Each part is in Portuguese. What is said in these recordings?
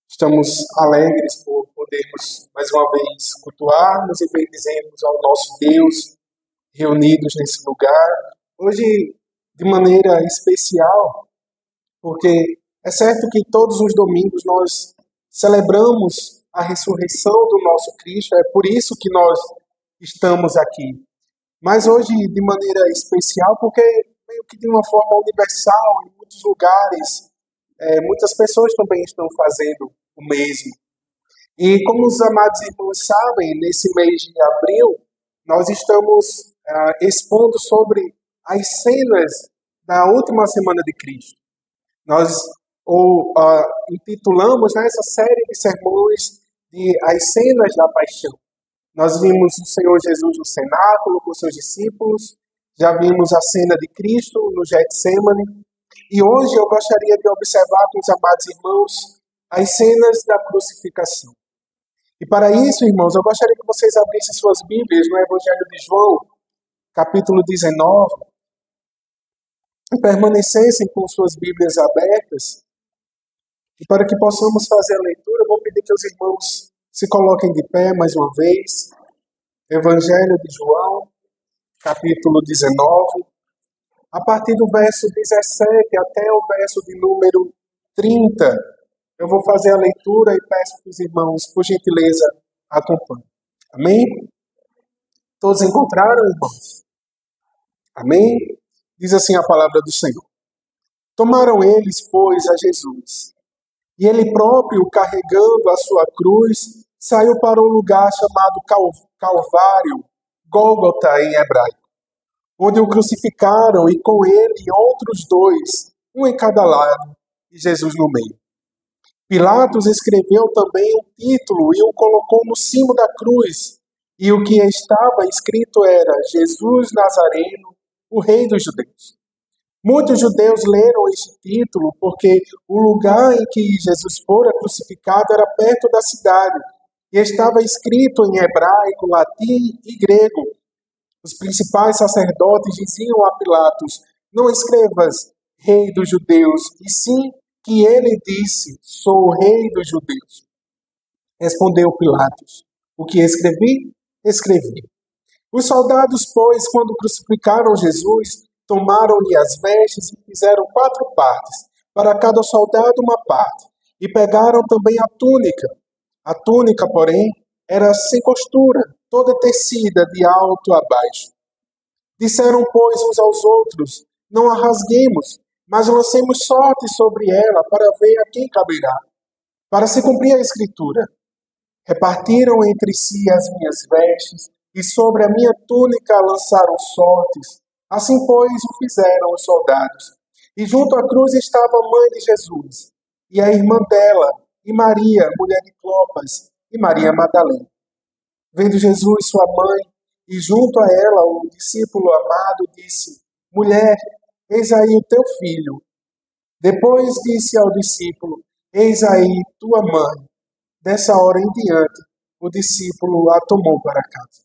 Estamos alegres por podermos mais uma vez cultuarmos e bendizermos ao nosso Deus reunidos nesse lugar. Hoje, de maneira especial, porque é certo que todos os domingos nós celebramos a ressurreição do nosso Cristo, é por isso que nós estamos aqui. Mas hoje, de maneira especial, porque meio que de uma forma universal, em muitos lugares, muitas pessoas também estão fazendo o mesmo. E como os amados irmãos sabem, nesse mês de abril, nós estamos expondo sobre as cenas da última semana de Cristo. Nós intitulamos essa série de sermões de As Cenas da Paixão. Nós vimos o Senhor Jesus no cenáculo com seus discípulos, já vimos a cena de Cristo no Getsemane, e hoje eu gostaria de observar com os amados irmãos as cenas da crucificação. E para isso, irmãos, eu gostaria que vocês abrissem suas Bíblias no Evangelho de João, capítulo 19, e permanecessem com suas Bíblias abertas. E para que possamos fazer a leitura, eu vou pedir que os irmãos se coloquem de pé mais uma vez. Evangelho de João, capítulo 19, a partir do verso 17 até o verso de número 30. Eu vou fazer a leitura e peço que os irmãos, por gentileza, acompanhem. Amém? Todos encontraram, irmãos? Amém? Diz assim a palavra do Senhor. Tomaram eles, pois, a Jesus, e ele próprio, carregando a sua cruz, saiu para um lugar chamado Calvário, Gólgota em hebraico, onde o crucificaram, e com ele outros dois, um em cada lado, e Jesus no meio. Pilatos escreveu também um título e o colocou no cimo da cruz, e o que estava escrito era: Jesus Nazareno, o Rei dos Judeus. Muitos judeus leram este título porque o lugar em que Jesus fora crucificado era perto da cidade, e estava escrito em hebraico, latim e grego. Os principais sacerdotes diziam a Pilatos: não escrevas Rei dos Judeus, e sim que ele disse: sou o Rei dos Judeus. Respondeu Pilatos: o que escrevi? Escrevi. Os soldados, pois, quando crucificaram Jesus, tomaram-lhe as vestes e fizeram 4 partes, para cada soldado uma parte, e pegaram também a túnica. A túnica, porém, era sem costura, toda tecida de alto a baixo. Disseram, pois, uns aos outros: não a rasguemos, mas lancemos sorte sobre ela para ver a quem caberá. Para se cumprir a Escritura, repartiram entre si as minhas vestes, e sobre a minha túnica lançaram sortes. Assim, pois, o fizeram os soldados. E junto à cruz estava a mãe de Jesus, e a irmã dela, e Maria, mulher de Clopas, e Maria Madalena. Vendo Jesus, sua mãe, e junto a ela o discípulo amado, disse: mulher, eis aí o teu filho. Depois disse ao discípulo: eis aí tua mãe. Dessa hora em diante, o discípulo a tomou para casa.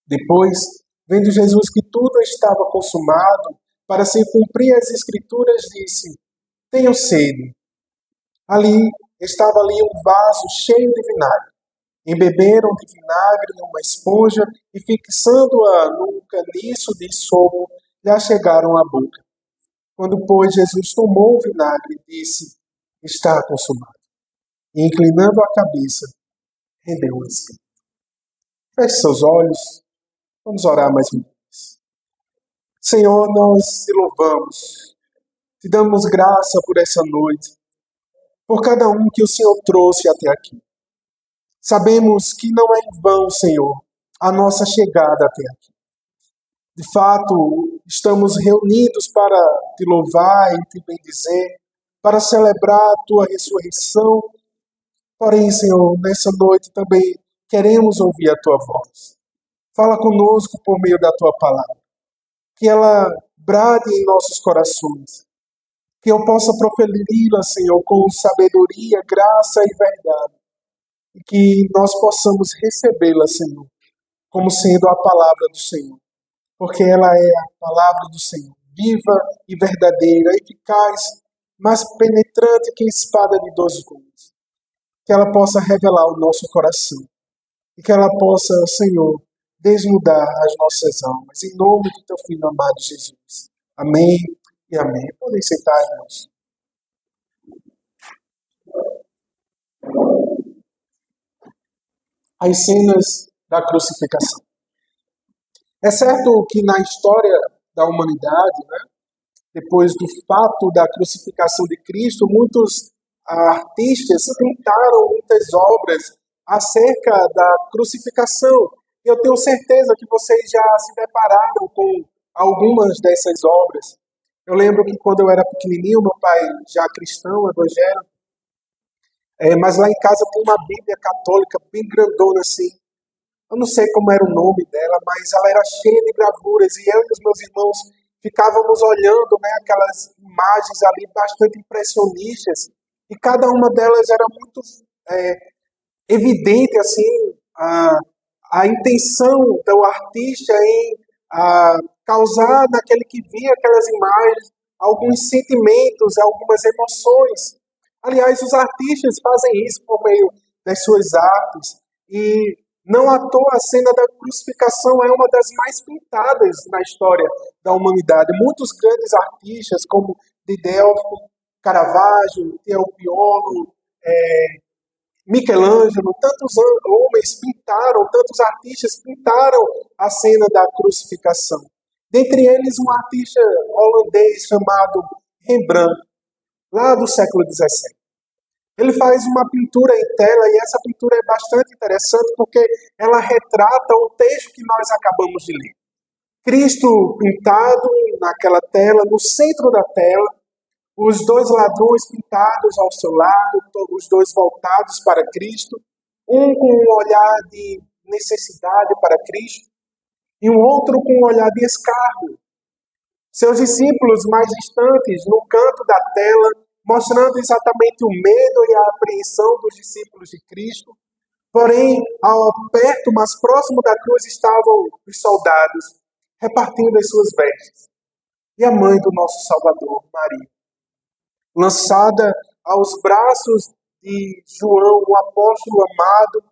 Depois, vendo Jesus que tudo estava consumado, para se cumprir as Escrituras, disse: tenho sede. Estava ali um vaso cheio de vinagre. Embeberam de vinagre em uma esponja e, fixando-a num caniço de sopo, lhe achegaram à boca. Quando, pois, Jesus tomou o vinagre, disse: está consumado. E, inclinando a cabeça, rendeu o espírito. Feche seus olhos. Vamos orar mais uma vez. Senhor, nós te louvamos. Te damos graça por essa noite, por cada um que o Senhor trouxe até aqui. Sabemos que não é em vão, Senhor, a nossa chegada até aqui. De fato, estamos reunidos para te louvar e te bendizer, para celebrar a tua ressurreição. Porém, Senhor, nessa noite também queremos ouvir a tua voz. Fala conosco por meio da tua palavra. Que ela brade em nossos corações. Que eu possa proferi-la, Senhor, com sabedoria, graça e verdade. E que nós possamos recebê-la, Senhor, como sendo a palavra do Senhor. Porque ela é a palavra do Senhor, viva e verdadeira, eficaz, mais penetrante que espada de 2 gumes. que ela possa revelar o nosso coração e que ela possa, Senhor, desnudar as nossas almas. Em nome do teu Filho amado Jesus. Amém e amém. Podem sentar, irmãos. As cenas da crucificação. É certo que na história da humanidade, depois do fato da crucificação de Cristo, muitos artistas pintaram muitas obras acerca da crucificação. Eu tenho certeza que vocês já se depararam com algumas dessas obras. Eu lembro que quando eu era pequenininho, meu pai já cristão, evangélico, mas lá em casa tem uma Bíblia católica bem grandona assim. Eu não sei como era o nome dela, mas ela era cheia de gravuras e eu e os meus irmãos ficávamos olhando, aquelas imagens ali bastante impressionistas e cada uma delas era muito evidente assim a intenção do artista em causar naquele que via aquelas imagens alguns sentimentos, algumas emoções. Aliás, os artistas fazem isso por meio das suas artes e não à toa a cena da crucificação é uma das mais pintadas na história da humanidade. Muitos grandes artistas como Didelfo, Caravaggio, Theo Piolo, Michelangelo, tantos homens pintaram, tantos artistas pintaram a cena da crucificação. Dentre eles, um artista holandês chamado Rembrandt, lá do século XVII. Ele faz uma pintura em tela e essa pintura é bastante interessante porque ela retrata o texto que nós acabamos de ler. Cristo pintado naquela tela, no centro da tela, os dois ladrões pintados ao seu lado, os dois voltados para Cristo, um com um olhar de necessidade para Cristo e um outro com um olhar de escárnio. Seus discípulos mais distantes, no canto da tela, mostrando exatamente o medo e a apreensão dos discípulos de Cristo. Porém, perto, mais próximo da cruz, estavam os soldados, repartindo as suas vestes. E a mãe do nosso Salvador, Maria, lançada aos braços de João, o apóstolo amado,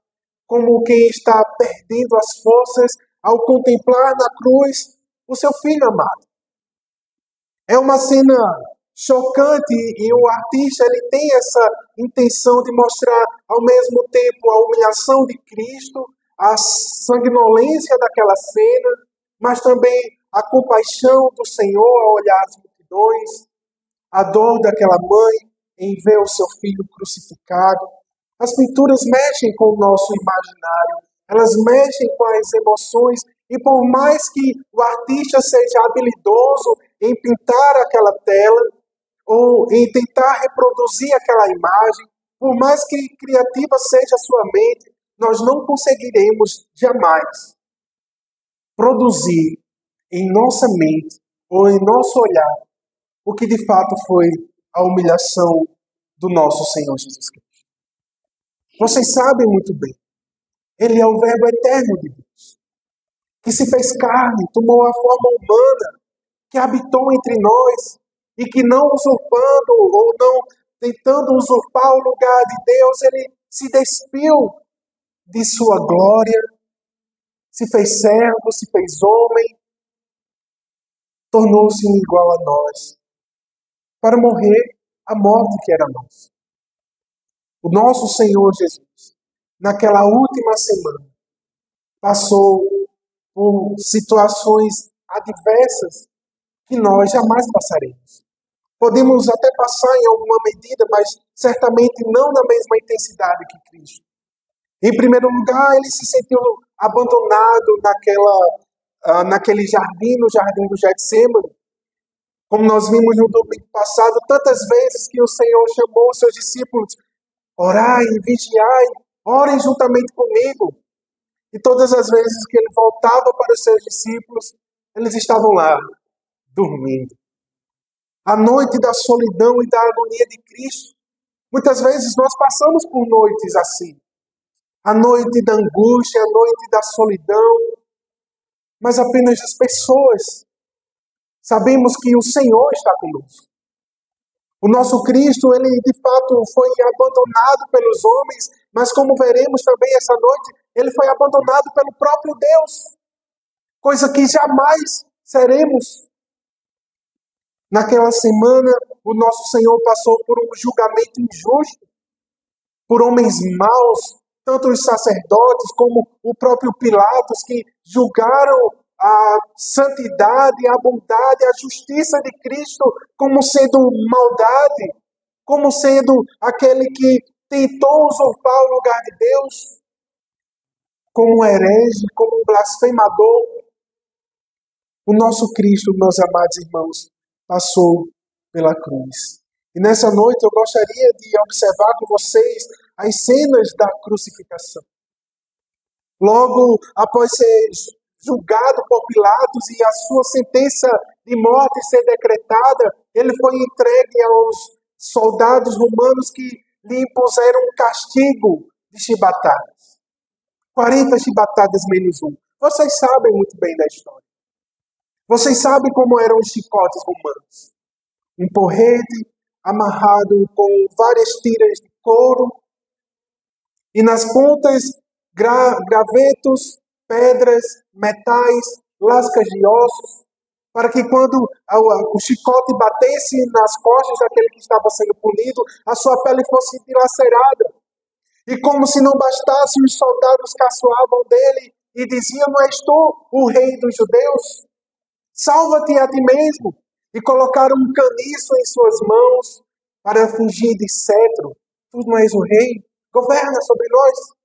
como quem está perdendo as forças ao contemplar na cruz o seu filho amado. É uma cena chocante e o artista ele tem essa intenção de mostrar ao mesmo tempo a humilhação de Cristo, a sanguinolência daquela cena, mas também a compaixão do Senhor ao olhar as multidões, a dor daquela mãe em ver o seu filho crucificado. As pinturas mexem com o nosso imaginário, elas mexem com as emoções e por mais que o artista seja habilidoso em pintar aquela tela, ou em tentar reproduzir aquela imagem, por mais que criativa seja a sua mente, nós não conseguiremos jamais produzir em nossa mente ou em nosso olhar o que de fato foi a humilhação do nosso Senhor Jesus Cristo. Vocês sabem muito bem, Ele é o Verbo eterno de Deus, que se fez carne, tomou a forma humana, que habitou entre nós, e que não usurpando ou não tentando usurpar o lugar de Deus, ele se despiu de sua glória, se fez servo, se fez homem, tornou-se igual a nós, para morrer a morte que era nossa. O nosso Senhor Jesus, naquela última semana, passou por situações adversas que nós jamais passaremos. Podemos até passar em alguma medida, mas certamente não na mesma intensidade que Cristo. Em primeiro lugar, ele se sentiu abandonado naquele jardim, no jardim do Getsemane. Como nós vimos no domingo passado, tantas vezes que o Senhor chamou os seus discípulos, orai, vigiai, orem juntamente comigo. E todas as vezes que ele voltava para os seus discípulos, eles estavam lá, dormindo. A noite da solidão e da agonia de Cristo. Muitas vezes nós passamos por noites assim. A noite da angústia, a noite da solidão. Mas apenas as pessoas. Sabemos que o Senhor está conosco. O nosso Cristo, ele de fato foi abandonado pelos homens, mas como veremos também essa noite, ele foi abandonado pelo próprio Deus, coisa que jamais seremos. Naquela semana, o nosso Senhor passou por um julgamento injusto, por homens maus, tanto os sacerdotes como o próprio Pilatos, que julgaram a santidade, a bondade, a justiça de Cristo como sendo maldade, como sendo aquele que tentou usurpar o lugar de Deus, como um herege, como um blasfemador. O nosso Cristo, meus amados irmãos, passou pela cruz. E nessa noite eu gostaria de observar com vocês as cenas da crucificação. Logo após ser julgado por Pilatos e a sua sentença de morte ser decretada, ele foi entregue aos soldados romanos que lhe impuseram um castigo de chibatadas. 40 chibatadas menos um. Vocês sabem muito bem da história. Vocês sabem como eram os chicotes romanos. Um porrete amarrado com várias tiras de couro e nas pontas gravetos, pedras, metais, lascas de ossos, para que quando o chicote batesse nas costas daquele que estava sendo punido, a sua pele fosse dilacerada. E como se não bastasse, os soldados caçoavam dele e diziam: não és tu o rei dos judeus? Salva-te a ti mesmo. E colocaram um caniço em suas mãos para fingir de cetro. Tu não és o rei? Governa sobre nós.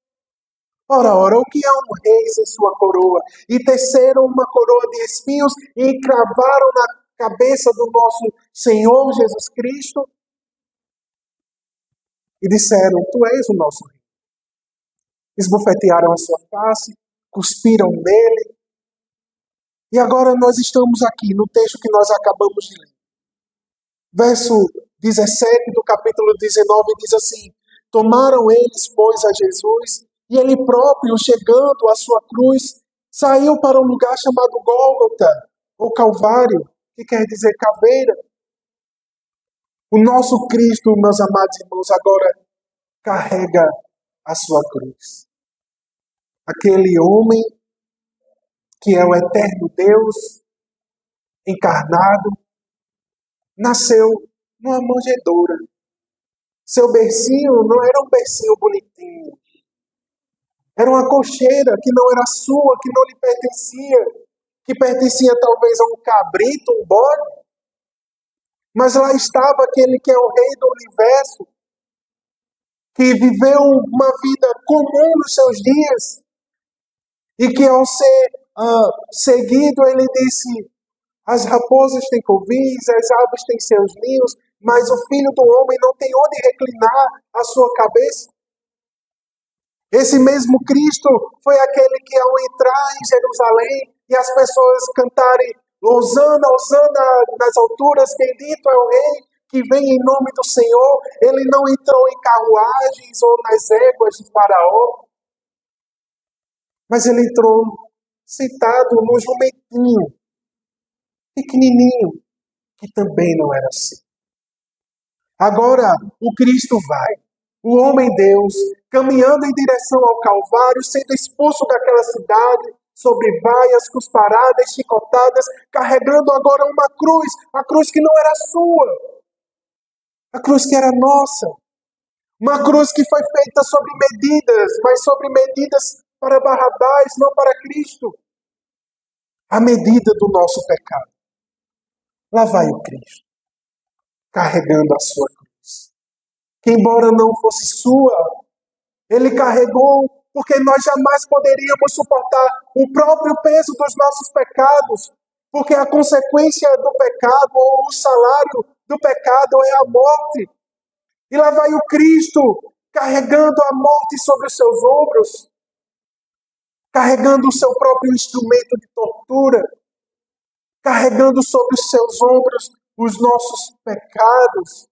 Ora, o que é um rei sem sua coroa? E teceram uma coroa de espinhos e encravaram na cabeça do nosso Senhor Jesus Cristo. E disseram: tu és o nosso rei. Esbofetearam a sua face, cuspiram nele. E agora nós estamos aqui no texto que nós acabamos de ler. Verso 17 do capítulo 19 diz assim: tomaram eles, pois, a Jesus, e ele próprio, chegando à sua cruz, saiu para um lugar chamado Gólgota, ou Calvário, que quer dizer caveira. O nosso Cristo, meus amados irmãos, agora carrega a sua cruz. Aquele homem que é o eterno Deus encarnado, nasceu numa manjedoura. Seu bercinho não era um bercinho bonitinho. Era uma cocheira que não era sua, que não lhe pertencia, que pertencia talvez a um cabrito, um bode. Mas lá estava aquele que é o rei do universo, que viveu uma vida comum nos seus dias, e que ao ser seguido, ele disse: as raposas têm covis, as aves têm seus ninhos, mas o Filho do Homem não tem onde reclinar a sua cabeça. Esse mesmo Cristo foi aquele que, ao entrar em Jerusalém e as pessoas cantarem Hosana, Hosana nas alturas, bendito é o Rei que vem em nome do Senhor, ele não entrou em carruagens ou nas éguas de Faraó, mas ele entrou sentado no jumentinho, pequenininho, que também não era assim. Agora o Cristo vai, o homem-Deus, caminhando em direção ao Calvário, sendo expulso daquela cidade, sobre vaias, cusparadas, chicotadas, carregando agora uma cruz, a cruz que não era sua, a cruz que era nossa, uma cruz que foi feita sobre medidas, mas sobre medidas para Barrabás, não para Cristo, a medida do nosso pecado. Lá vai o Cristo, carregando a sua cruz, que embora não fosse sua, ele carregou porque nós jamais poderíamos suportar o próprio peso dos nossos pecados, porque a consequência do pecado, ou o salário do pecado, é a morte. E lá vai o Cristo, carregando a morte sobre os seus ombros, carregando o seu próprio instrumento de tortura, carregando sobre os seus ombros os nossos pecados.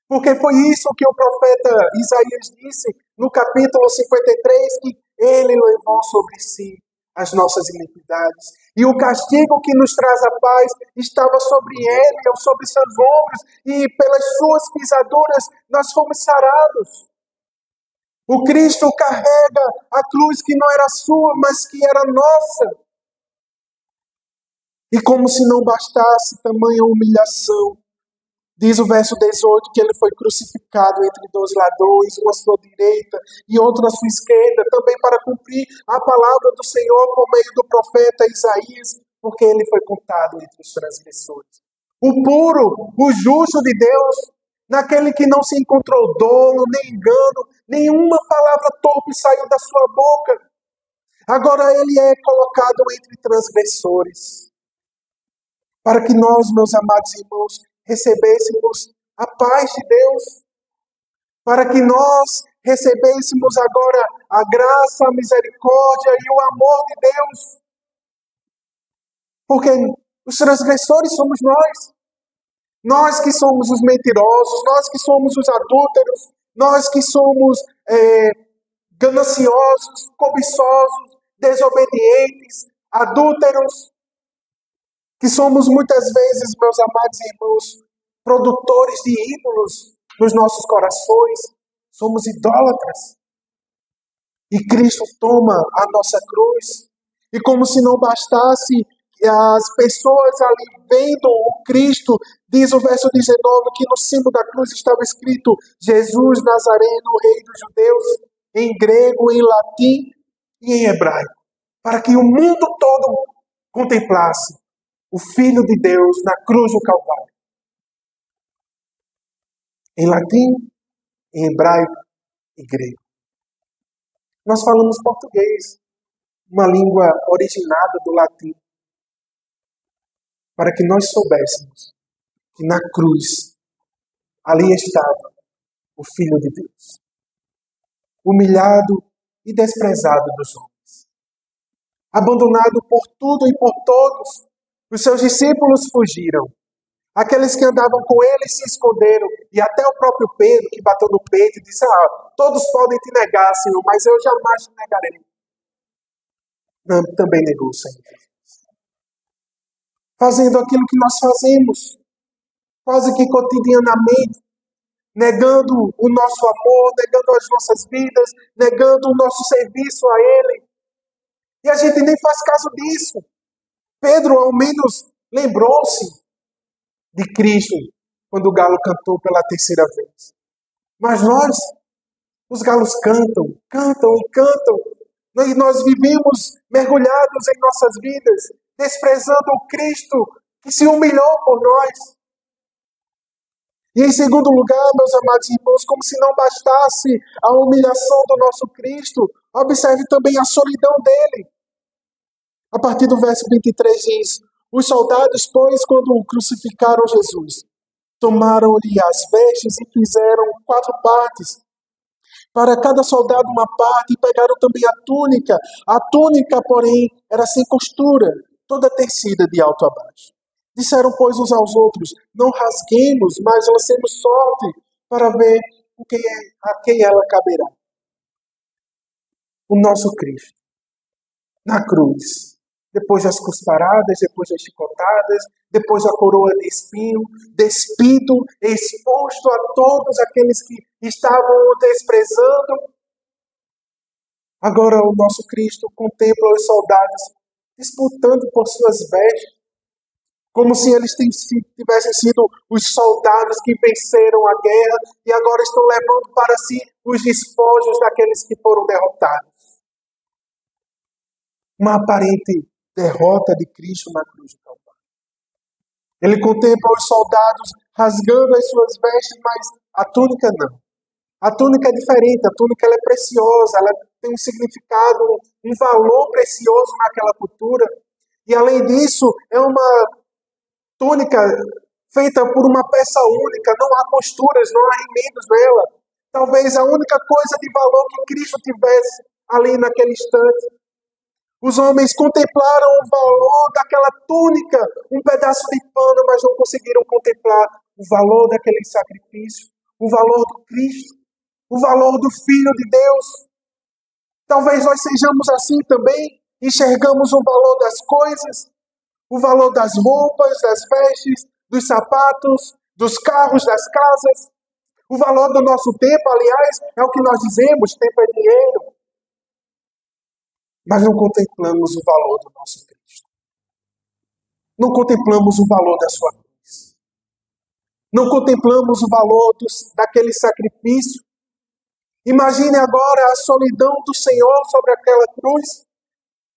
Porque foi isso que o profeta Isaías disse no capítulo 53, que ele levou sobre si as nossas iniquidades. E o castigo que nos traz a paz estava sobre ele, ou sobre seus ombros, e pelas suas pisaduras nós fomos sarados. O Cristo carrega a cruz que não era sua, mas que era nossa. E como se não bastasse tamanha humilhação, diz o verso 18 que ele foi crucificado entre dois ladrões, um à sua direita e outro à sua esquerda, também para cumprir a palavra do Senhor por meio do profeta Isaías, porque ele foi contado entre os transgressores. O puro, o justo de Deus, naquele que não se encontrou dolo, nem engano, nenhuma palavra torpe saiu da sua boca. Agora ele é colocado entre transgressores, para que nós, meus amados irmãos, recebêssemos a paz de Deus, para que nós recebêssemos agora a graça, a misericórdia e o amor de Deus. Porque os transgressores somos nós que somos os mentirosos, nós que somos os adúlteros, nós que somos gananciosos, cobiçosos, desobedientes, adúlteros, que somos muitas vezes, meus amados irmãos, produtores de ídolos nos nossos corações, somos idólatras. E Cristo toma a nossa cruz, e como se não bastasse, as pessoas ali vendo o Cristo, diz o verso 19, que no símbolo da cruz estava escrito Jesus Nazareno, Rei dos Judeus, em grego, em latim e em hebraico, para que o mundo todo contemplasse o Filho de Deus na cruz do Calvário. Em latim, em hebraico e grego. Nós falamos português, uma língua originada do latim, para que nós soubéssemos que na cruz, ali estava o Filho de Deus, humilhado e desprezado dos homens, abandonado por tudo e por todos. Os seus discípulos fugiram. Aqueles que andavam com ele se esconderam. E até o próprio Pedro, que bateu no peito e disse, todos podem te negar, Senhor, mas eu jamais te negarei. Não, também negou o Senhor. Fazendo aquilo que nós fazemos, quase que cotidianamente, negando o nosso amor, negando as nossas vidas, negando o nosso serviço a Ele. E a gente nem faz caso disso. Pedro, ao menos, lembrou-se de Cristo quando o galo cantou pela terceira vez. Mas nós, os galos cantam e cantam. E nós vivemos mergulhados em nossas vidas, desprezando o Cristo que se humilhou por nós. E em segundo lugar, meus amados irmãos, como se não bastasse a humilhação do nosso Cristo, observe também a solidão dele. A partir do verso 23 diz, os soldados, pois, quando crucificaram Jesus, tomaram-lhe as vestes e fizeram 4 partes. Para cada soldado uma parte, e pegaram também a túnica. A túnica, porém, era sem costura, toda tecida de alto a baixo. Disseram, pois, uns aos outros, não rasguemos, mas lancemos sorte para ver a quem ela caberá. O nosso Cristo, na cruz, depois das cusparadas, depois das chicotadas, depois a coroa de espinho, despido, exposto a todos aqueles que estavam o desprezando. Agora o nosso Cristo contempla os soldados disputando por suas vestes, como se eles tivessem sido os soldados que venceram a guerra e agora estão levando para si os despojos daqueles que foram derrotados. Uma aparente derrota de Cristo na cruz do Calvário. Ele contempla os soldados rasgando as suas vestes, mas a túnica não. A túnica é diferente, a túnica ela é preciosa, ela tem um significado, um valor precioso naquela cultura. E além disso, é uma túnica feita por uma peça única, não há costuras, não há remendos nela. Talvez a única coisa de valor que Cristo tivesse ali naquele instante. Os homens contemplaram o valor daquela túnica, um pedaço de pano, mas não conseguiram contemplar o valor daquele sacrifício, o valor do Cristo, o valor do Filho de Deus. Talvez nós sejamos assim também, enxergamos o valor das coisas, o valor das roupas, das vestes, dos sapatos, dos carros, das casas. O valor do nosso tempo, aliás, é o que nós dizemos, tempo é dinheiro. Mas não contemplamos o valor do nosso Cristo. Não contemplamos o valor da sua cruz. Não contemplamos o valor daquele sacrifício. Imagine agora a solidão do Senhor sobre aquela cruz,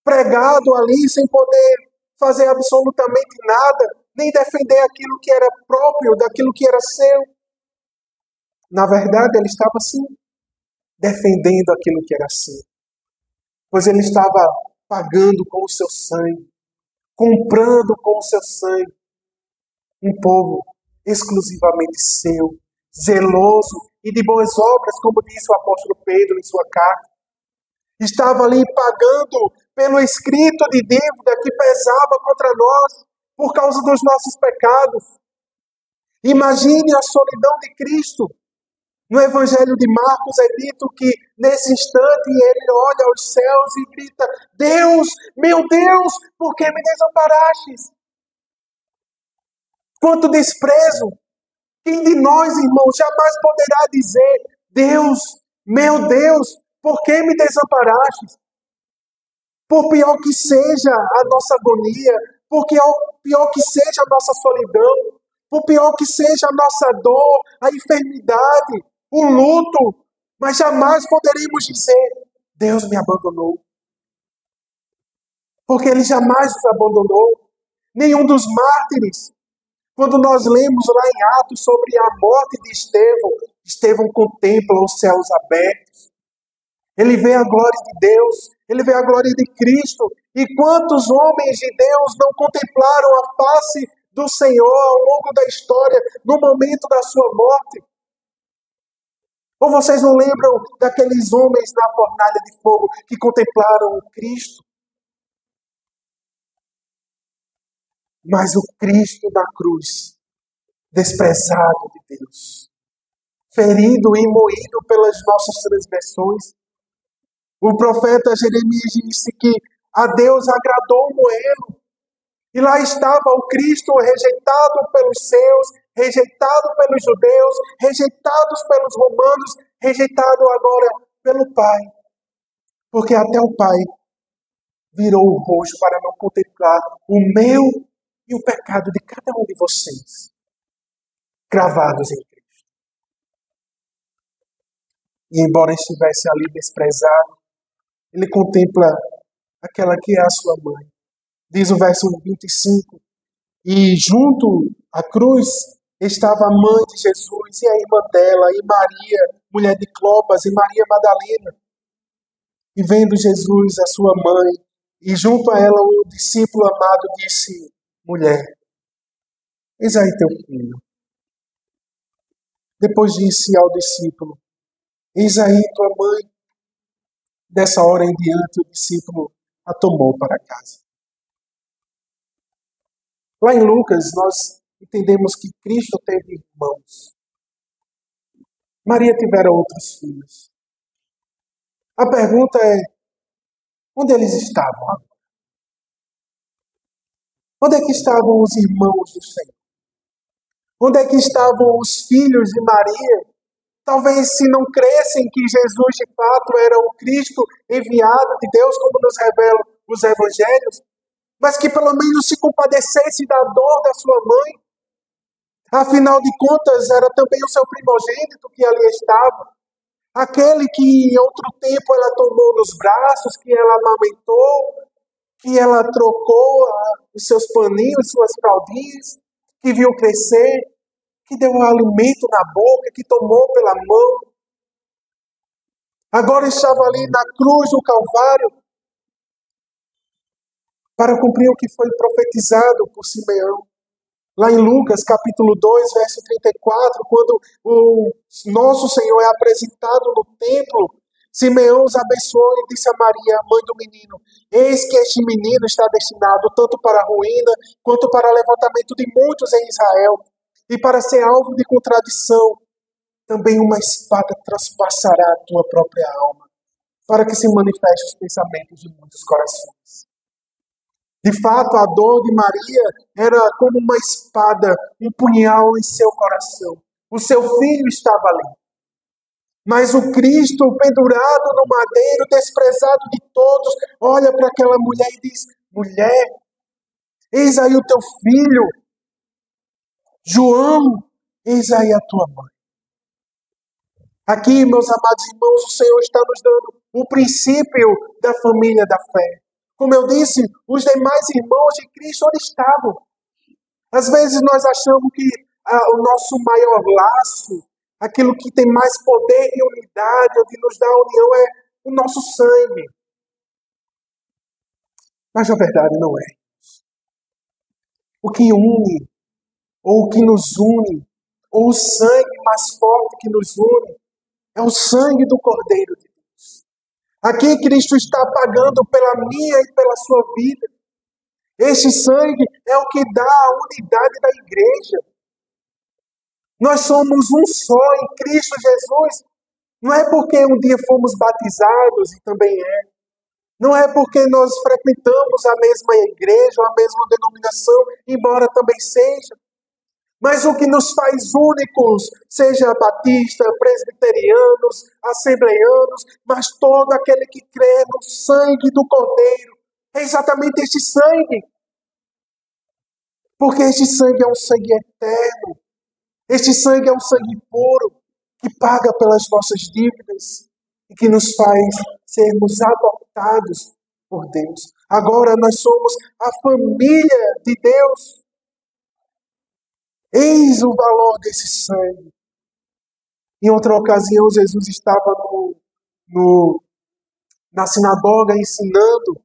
pregado ali sem poder fazer absolutamente nada, nem defender aquilo que era próprio, daquilo que era seu. Na verdade, ele estava sim, defendendo aquilo que era seu. Pois ele estava pagando com o seu sangue, comprando com o seu sangue um povo exclusivamente seu, zeloso e de boas obras, como disse o apóstolo Pedro em sua carta. Estava ali pagando pelo escrito de dívida que pesava contra nós por causa dos nossos pecados. Imagine a solidão de Cristo. No Evangelho de Marcos é dito que, nesse instante, ele olha aos céus e grita: Deus, meu Deus, por que me desamparastes? Quanto desprezo! Quem de nós, irmãos, jamais poderá dizer: Deus, meu Deus, por que me desamparastes? Por pior que seja a nossa agonia, por pior que seja a nossa solidão, por pior que seja a nossa dor, a enfermidade, o luto, mas jamais poderemos dizer: Deus me abandonou. Porque Ele jamais nos abandonou. Nenhum dos mártires. Quando nós lemos lá em Atos sobre a morte de Estevão, Estevão contempla os céus abertos. Ele vê a glória de Deus, ele vê a glória de Cristo. E quantos homens de Deus não contemplaram a face do Senhor ao longo da história, no momento da sua morte? Ou vocês não lembram daqueles homens na fornalha de fogo que contemplaram o Cristo? Mas o Cristo na cruz, desprezado de Deus, ferido e moído pelas nossas transgressões. O profeta Jeremias disse que a Deus agradou moê-lo. E lá estava o Cristo rejeitado pelos seus, rejeitado pelos judeus, rejeitados pelos romanos, rejeitado agora pelo Pai. Porque até o Pai virou o rosto para não contemplar o meu e o pecado de cada um de vocês, cravados em Cristo. E embora estivesse ali desprezado, ele contempla aquela que é a sua mãe. Diz o verso 25, e junto à cruz estava a mãe de Jesus e a irmã dela, e Maria, mulher de Clopas, e Maria Madalena. E vendo Jesus, a sua mãe, e junto a ela o discípulo amado, disse: mulher, eis aí teu filho. Depois disse ao discípulo: eis aí tua mãe. Dessa hora em diante, o discípulo a tomou para casa. Lá em Lucas, nós entendemos que Cristo teve irmãos. Maria tivera outros filhos. A pergunta é: onde eles estavam agora? Onde é que estavam os irmãos do Senhor? Onde é que estavam os filhos de Maria? Talvez se não crescem que Jesus de fato era o Cristo enviado de Deus, como nos revelam os evangelhos, mas que pelo menos se compadecesse da dor da sua mãe. Afinal de contas, era também o seu primogênito que ali estava. Aquele que em outro tempo ela tomou nos braços, que ela amamentou, que ela trocou os seus paninhos, suas fraldinhas, que viu crescer, que deu um alimento na boca, que tomou pela mão. Agora estava ali na cruz do Calvário para cumprir o que foi profetizado por Simeão. Lá em Lucas, capítulo 2, verso 34, quando o nosso Senhor é apresentado no templo, Simeão os abençoou e disse a Maria, mãe do menino: eis que este menino está destinado tanto para a ruína, quanto para o levantamento de muitos em Israel, e para ser alvo de contradição. Também uma espada transpassará a tua própria alma. para que se manifestem os pensamentos de muitos corações. De fato, a dor de Maria era como uma espada, um punhal em seu coração. O seu filho estava ali. Mas o Cristo, pendurado no madeiro, desprezado de todos, olha para aquela mulher e diz: mulher, eis aí o teu filho. João, eis aí a tua mãe. Aqui, meus amados irmãos, o Senhor está nos dando o princípio da família da fé. Como eu disse, os demais irmãos de Cristo onde estavam? Às vezes nós achamos que o nosso maior laço, aquilo que tem mais poder e unidade, o que nos dá união, é o nosso sangue. Mas na verdade não é. O que une, ou o que nos une, ou o sangue mais forte que nos une, é o sangue do Cordeiro de Deus. Aqui Cristo está pagando pela minha e pela sua vida. Este sangue é o que dá a unidade da igreja. Nós somos um só em Cristo Jesus. Não é porque um dia fomos batizados, e também é. Não é porque nós frequentamos a mesma igreja, ou a mesma denominação, embora também seja. Mas o que nos faz únicos, seja batista, presbiterianos, assembleianos, mas todo aquele que crê no sangue do Cordeiro, é exatamente este sangue. Porque este sangue é um sangue eterno. Este sangue é um sangue puro, que paga pelas nossas dívidas e que nos faz sermos adotados por Deus. Agora nós somos a família de Deus. Eis o valor desse sangue. Em outra ocasião, Jesus estava na sinagoga ensinando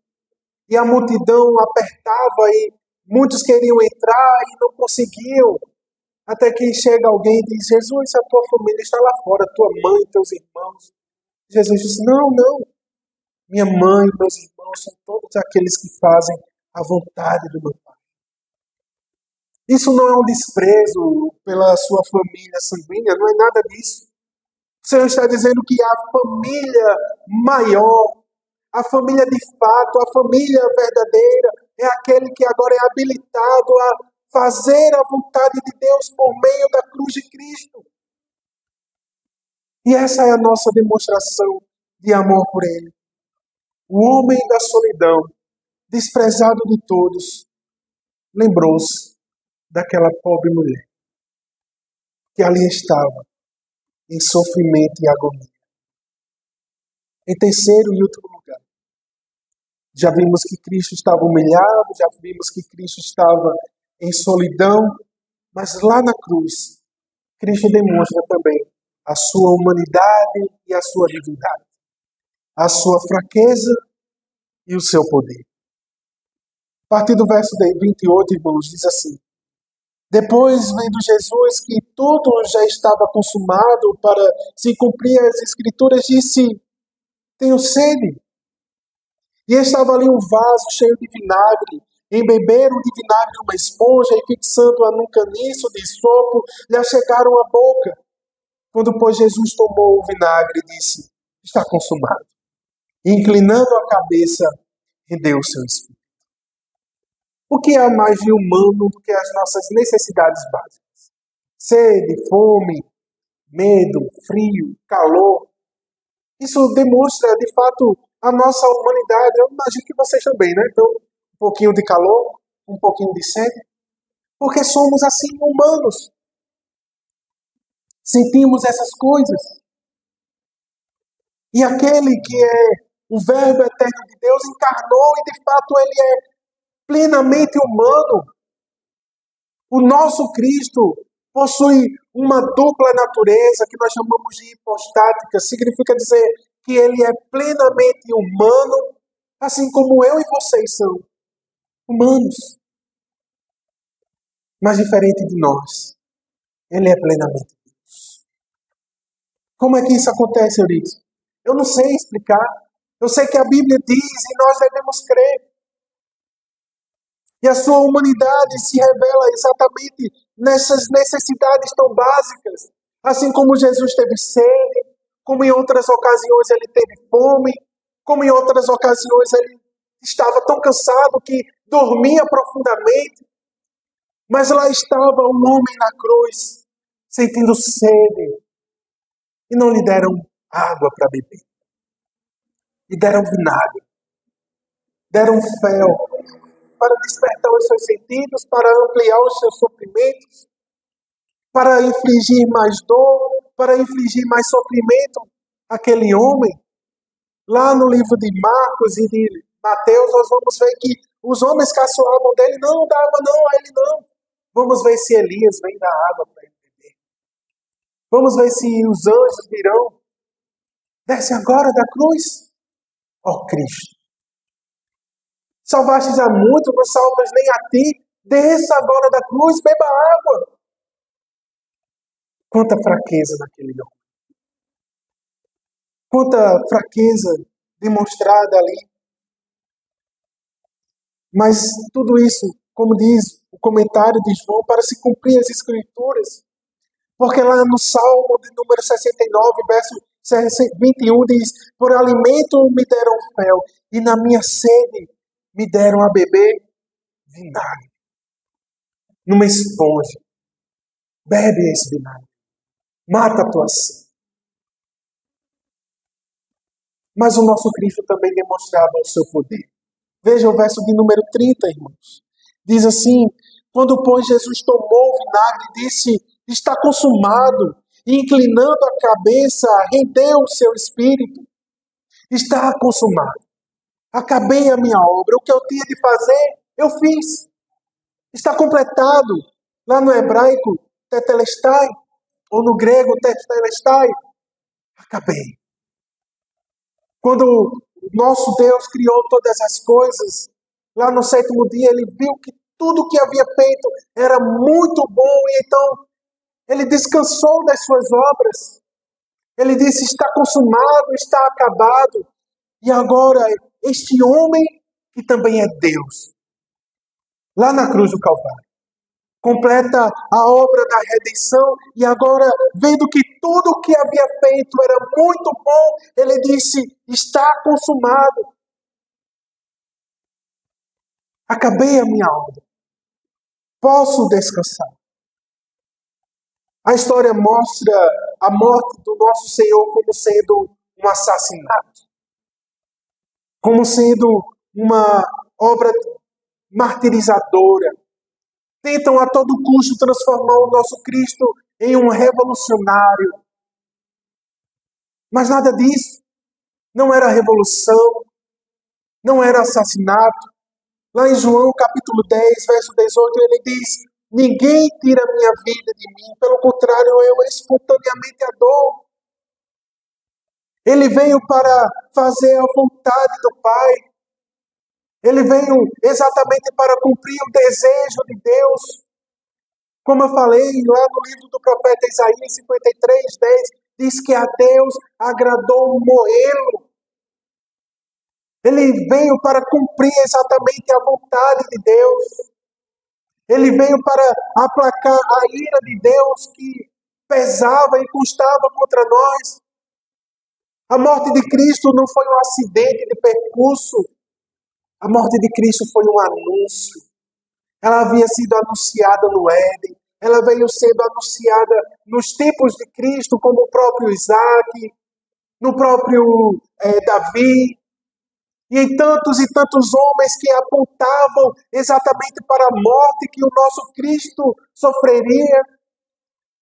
e a multidão apertava e muitos queriam entrar e não conseguiam. Até que chega alguém e diz: Jesus, a tua família está lá fora, tua mãe, teus irmãos. Jesus diz: não, minha mãe, meus irmãos são todos aqueles que fazem a vontade do meu Pai. Isso não é um desprezo pela sua família sanguínea, não é nada disso. O Senhor está dizendo que a família maior, a família de fato, a família verdadeira, é aquele que agora é habilitado a fazer a vontade de Deus por meio da cruz de Cristo. E essa é a nossa demonstração de amor por Ele. O homem da solidão, desprezado de todos, lembrou-se daquela pobre mulher que ali estava, em sofrimento e agonia. Em terceiro e último lugar, já vimos que Cristo estava humilhado, já vimos que Cristo estava em solidão, mas lá na cruz, Cristo demonstra também a sua humanidade e a sua divindade, a sua fraqueza e o seu poder. A partir do verso 28, irmãos, diz assim: depois, vendo Jesus que tudo já estava consumado para se cumprir as Escrituras, disse: tenho sede. E estava ali um vaso cheio de vinagre. Embeberam de vinagre uma esponja e, fixando-a num caniço de sopo, lhe achegaram a boca. Quando, pois, Jesus tomou o vinagre, disse: está consumado. E, inclinando a cabeça, rendeu o seu espírito. O que há mais de humano do que as nossas necessidades básicas? Sede, fome, medo, frio, calor. Isso demonstra, de fato, a nossa humanidade. Eu imagino que vocês também, né? Então, um pouquinho de calor, um pouquinho de sede. Porque somos assim humanos. Sentimos essas coisas. E aquele que é o Verbo eterno de Deus encarnou e, de fato, ele é plenamente humano. O nosso Cristo possui uma dupla natureza que nós chamamos de hipostática. Significa dizer que ele é plenamente humano, assim como eu e vocês são humanos. Mas diferente de nós, ele é plenamente Deus. Como é que isso acontece, Eurico? Eu não sei explicar. Eu sei que a Bíblia diz e nós devemos crer. E a sua humanidade se revela exatamente nessas necessidades tão básicas. Assim como Jesus teve sede, como em outras ocasiões ele teve fome, Como em outras ocasiões ele estava tão cansado que dormia profundamente. Mas lá estava um homem na cruz, sentindo sede. E não lhe deram água para beber. E deram vinagre. Deram fel para despertar os seus sentidos, para ampliar os seus sofrimentos, para infligir mais dor, para infligir mais sofrimento àquele homem. Lá no livro de Marcos e de Mateus, nós vamos ver que os homens caçoavam dele, não dá água não, a ele não. Vamos ver se Elias vem dar água para ele beber. Vamos ver se os anjos virão. Desce agora da cruz. Ó Cristo. Salvastes a muito, não salvas nem a ti. Desça agora da cruz, beba água. Quanta fraqueza naquele homem. Quanta fraqueza demonstrada ali. Mas tudo isso, como diz o comentário de João, para se cumprir as Escrituras. Porque lá no Salmo de número 69, verso 21, diz: por alimento me deram fel, e na minha sede me deram a beber vinagre. Numa esponja. Bebe esse vinagre. Mata a tua sede. Mas o nosso Cristo também demonstrava o seu poder. Veja o verso de número 30, irmãos. Diz assim: quando, pois, Jesus tomou o vinagre, disse: está consumado. E inclinando a cabeça, rendeu o seu espírito. Está consumado. Acabei a minha obra. O que eu tinha de fazer, eu fiz. Está completado. Lá no hebraico, tetelestai, ou no grego, tetelestai. Acabei. Quando nosso Deus criou todas as coisas, lá no 7º dia ele viu que tudo que havia feito era muito bom, e então ele descansou das suas obras. Ele disse: está consumado, está acabado. E agora este homem, que também é Deus, lá na cruz do Calvário, completa a obra da redenção, e agora, vendo que tudo o que havia feito era muito bom, ele disse: está consumado. Acabei a minha obra. Posso descansar. A história mostra a morte do nosso Senhor como sendo um assassinato, como sendo uma obra martirizadora. Tentam a todo custo transformar o nosso Cristo em um revolucionário. Mas nada disso. Não era revolução, não era assassinato. Lá em João capítulo 10, verso 18, ele diz: ninguém tira a minha vida de mim, pelo contrário, eu espontaneamente a dou. Ele veio para fazer a vontade do Pai. Ele veio exatamente para cumprir o desejo de Deus. Como eu falei lá no livro do profeta Isaías 53:10, diz que a Deus agradou morrê-lo. Ele veio para cumprir exatamente a vontade de Deus. Ele veio para aplacar a ira de Deus que pesava e custava contra nós. A morte de Cristo não foi um acidente de percurso. A morte de Cristo foi um anúncio. Ela havia sido anunciada no Éden. Ela veio sendo anunciada nos tempos de Cristo, como o próprio Isaac, no próprio Davi, e em tantos e tantos homens que apontavam exatamente para a morte que o nosso Cristo sofreria.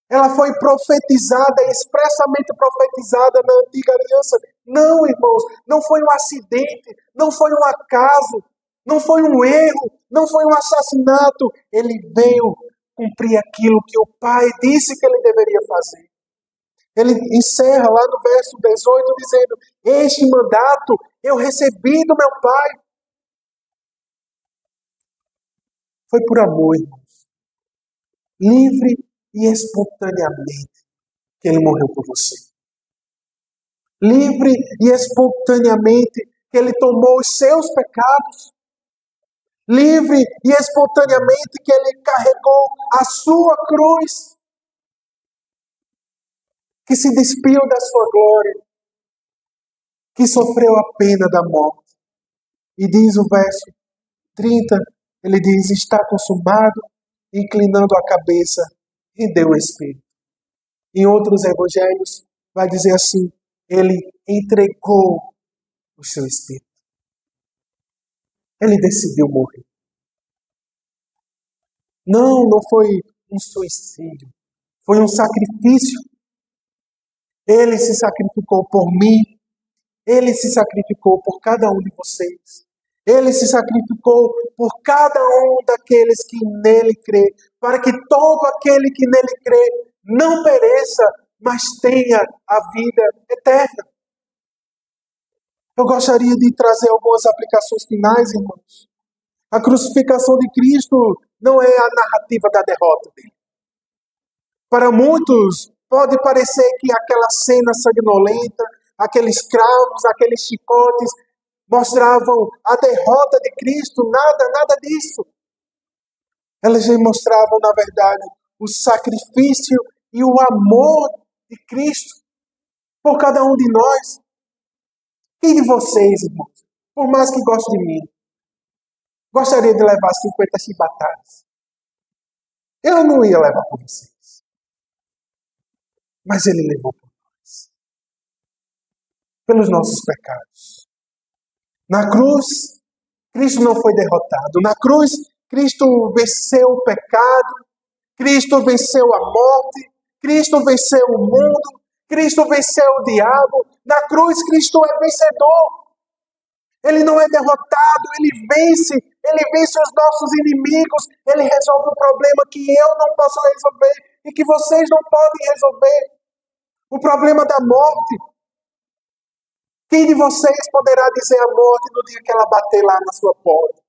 Ela foi profetizada, expressamente profetizada na antiga aliança. Não, irmãos, não foi um acidente, não foi um acaso, não foi um erro, não foi um assassinato. Ele veio cumprir aquilo que o Pai disse que ele deveria fazer. Ele encerra lá no verso 18 dizendo: este mandato eu recebi do meu Pai. Foi por amor, irmãos. Livre e espontaneamente que ele morreu por você. Livre e espontaneamente que ele tomou os seus pecados. Livre e espontaneamente que ele carregou a sua cruz. Que se despiu da sua glória. que sofreu a pena da morte. E diz o verso 30, ele diz, está consumado, inclinando a cabeça, e deu o Espírito. Em outros evangelhos, vai dizer assim, ele entregou o seu Espírito. Ele decidiu morrer. Não foi um suicídio. Foi um sacrifício. Ele se sacrificou por mim. Ele se sacrificou por cada um de vocês. Ele se sacrificou por cada um daqueles que nele crê, para que todo aquele que nele crê não pereça, mas tenha a vida eterna. Eu gostaria de trazer algumas aplicações finais, irmãos. A crucificação de Cristo não é a narrativa da derrota dele. Para muitos, pode parecer que aquela cena sanguinolenta, aqueles cravos, aqueles chicotes, mostravam a derrota de Cristo. Nada disso. Elas mostravam, na verdade, o sacrifício e o amor de Cristo por cada um de nós. E de vocês, irmãos, por mais que gostem de mim, gostaria de levar 50 chibatadas. Eu não ia levar por vocês. Mas ele levou por nós. Pelos nossos pecados. Na cruz, Cristo não foi derrotado. Na cruz, Cristo venceu o pecado. Cristo venceu a morte. Cristo venceu o mundo. Cristo venceu o diabo. Na cruz, Cristo é vencedor. Ele não é derrotado, ele vence os nossos inimigos, ele resolve o problema que eu não posso resolver e que vocês não podem resolver. O problema da morte. Quem de vocês poderá dizer a morte no dia que ela bater lá na sua porta?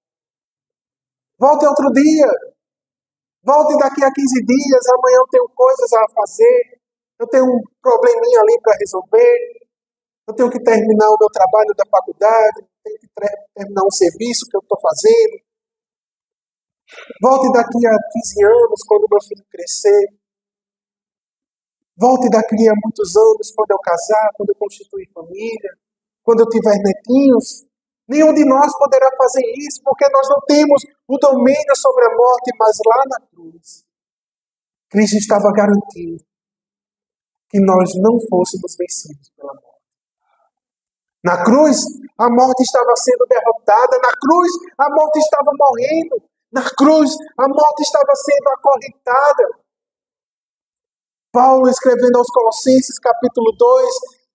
Volte outro dia. Volte daqui a 15 dias, amanhã eu tenho coisas a fazer, eu tenho um probleminha ali para resolver, eu tenho que terminar o meu trabalho da faculdade, tenho que terminar um serviço que eu estou fazendo. Volte daqui a 15 anos, quando meu filho crescer. Volte daqui a muitos anos, quando eu casar, quando eu constituir família, quando eu tiver netinhos. Nenhum de nós poderá fazer isso, porque nós não temos o domínio sobre a morte, mas lá na cruz, Cristo estava garantindo que nós não fôssemos vencidos pela morte. Na cruz, a morte estava sendo derrotada. Na cruz, a morte estava morrendo. Na cruz, a morte estava sendo acorrentada. Paulo, escrevendo aos Colossenses, capítulo 2,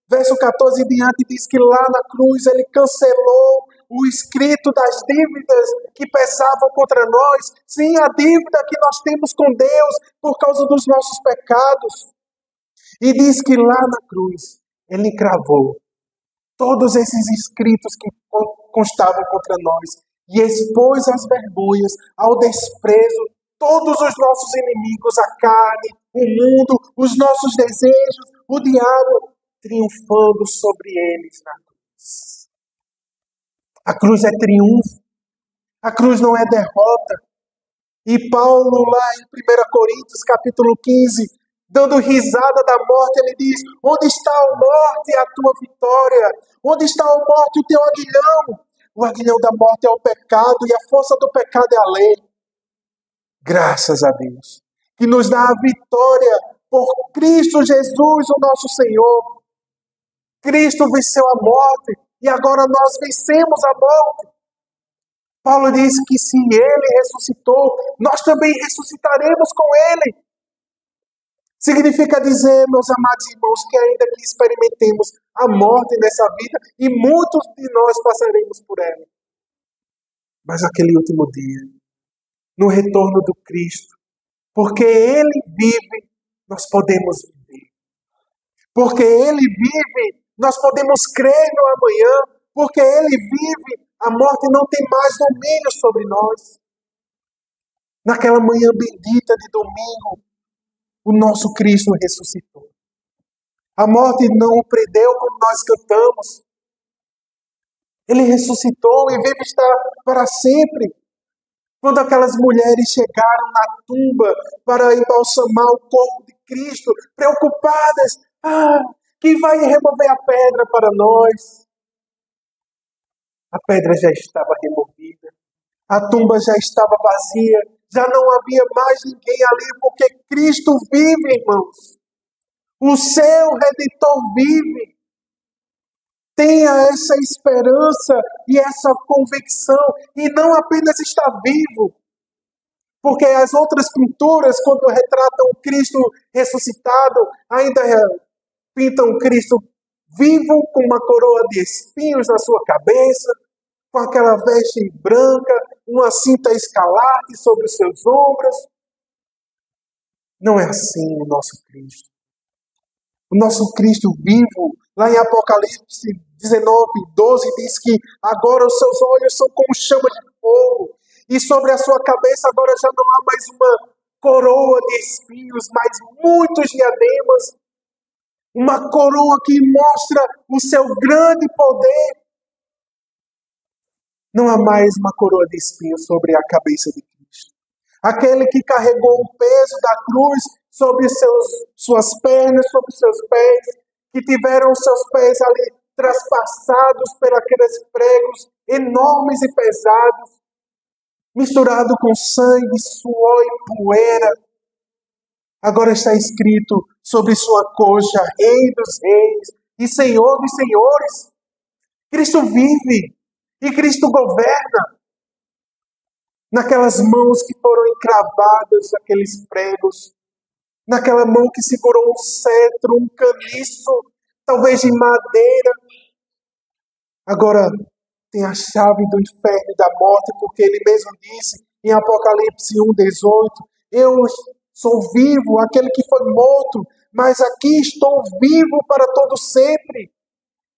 verso 14 em diante, diz que lá na cruz ele cancelou o escrito das dívidas que pesavam contra nós. Sim, a dívida que nós temos com Deus por causa dos nossos pecados. E diz que lá na cruz ele cravou todos esses escritos que constavam contra nós e expôs as vergonhas, ao desprezo, todos os nossos inimigos, a carne, o mundo, os nossos desejos, o diabo, triunfando sobre eles na cruz. A cruz é triunfo, a cruz não é derrota. E Paulo, lá em 1 Coríntios, capítulo 15, dando risada da morte, ele diz: onde está a morte, a tua vitória? Onde está a morte, o teu aguilhão? O aguilhão da morte é o pecado e a força do pecado é a lei. Graças a Deus, que nos dá a vitória por Cristo Jesus, o nosso Senhor. Cristo venceu a morte e agora nós vencemos a morte. Paulo diz que se Ele ressuscitou, nós também ressuscitaremos com Ele. Significa dizer, meus amados irmãos, que ainda que experimentemos a morte nessa vida, e muitos de nós passaremos por ela. Mas naquele último dia, no retorno do Cristo, porque Ele vive, nós podemos viver. Porque Ele vive, nós podemos crer no amanhã. Porque Ele vive, a morte não tem mais domínio sobre nós. Naquela manhã bendita de domingo, o nosso Cristo ressuscitou. A morte não o prendeu como nós cantamos. Ele ressuscitou e vive estar para sempre. Quando aquelas mulheres chegaram na tumba para embalsamar o corpo de Cristo, preocupadas, quem vai remover a pedra para nós? A pedra já estava removida, a tumba já estava vazia, já não havia mais ninguém ali, porque Cristo vive, irmãos. O seu Redentor vive. Tenha essa esperança e essa convicção, e não apenas está vivo, porque as outras pinturas, quando retratam o Cristo ressuscitado, ainda pintam o Cristo vivo, com uma coroa de espinhos na sua cabeça, com aquela veste branca, uma cinta escarlate sobre os seus ombros. Não é assim o nosso Cristo. O nosso Cristo vivo, lá em Apocalipse 19:12, diz que agora os seus olhos são como chama de fogo, e sobre a sua cabeça agora já não há mais uma coroa de espinhos, mas muitos diademas, uma coroa que mostra o seu grande poder. Não há mais uma coroa de espinhos sobre a cabeça de Cristo. Aquele que carregou o peso da cruz sobre suas pernas, sobre seus pés, que tiveram os seus pés ali traspassados por aqueles pregos enormes e pesados, misturado com sangue, suor e poeira. Agora está escrito sobre sua coxa, Rei dos Reis e Senhor dos Senhores. Cristo vive e Cristo governa. Naquelas mãos que foram encravadas, aqueles pregos, naquela mão que segurou um cetro, um caniço, talvez de madeira. Agora tem a chave do inferno e da morte, porque ele mesmo disse em Apocalipse 1:18, eu sou vivo, aquele que foi morto, mas aqui estou vivo para todo sempre,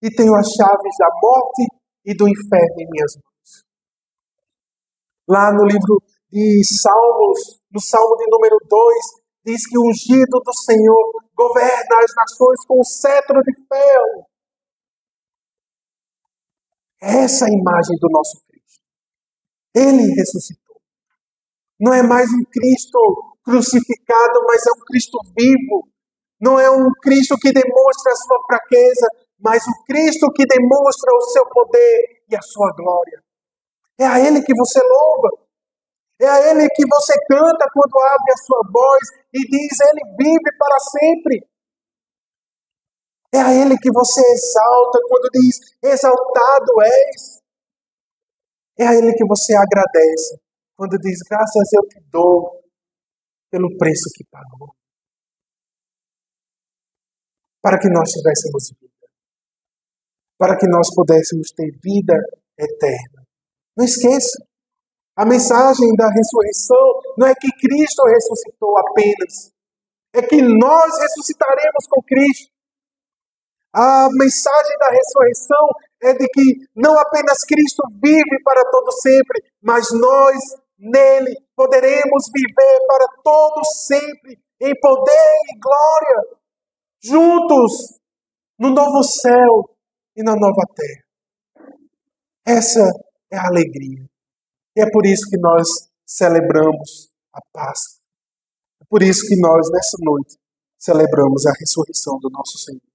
e tenho as chaves da morte e do inferno em minhas mãos. Lá no livro de Salmos, no Salmo de número 2, diz que o ungido do Senhor governa as nações com o cetro de ferro. Essa é a imagem do nosso Cristo. Ele ressuscitou. Não é mais um Cristo crucificado, mas é um Cristo vivo. Não é um Cristo que demonstra a sua fraqueza, mas um Cristo que demonstra o seu poder e a sua glória. É a Ele que você louva. É a Ele que você canta quando abre a sua voz e diz, Ele vive para sempre. É a Ele que você exalta quando diz, exaltado és. É a Ele que você agradece quando diz, graças eu te dou pelo preço que pagou. Para que nós tivéssemos vida. Para que nós pudéssemos ter vida eterna. Não esqueça, a mensagem da ressurreição não é que Cristo ressuscitou apenas. É que nós ressuscitaremos com Cristo. A mensagem da ressurreição é de que não apenas Cristo vive para todo sempre, mas nós, nele, poderemos viver para todo sempre, em poder e glória, juntos, no novo céu e na nova terra. Essa é a alegria. E é por isso que nós celebramos a Páscoa. É por isso que nós, nessa noite, celebramos a ressurreição do nosso Senhor.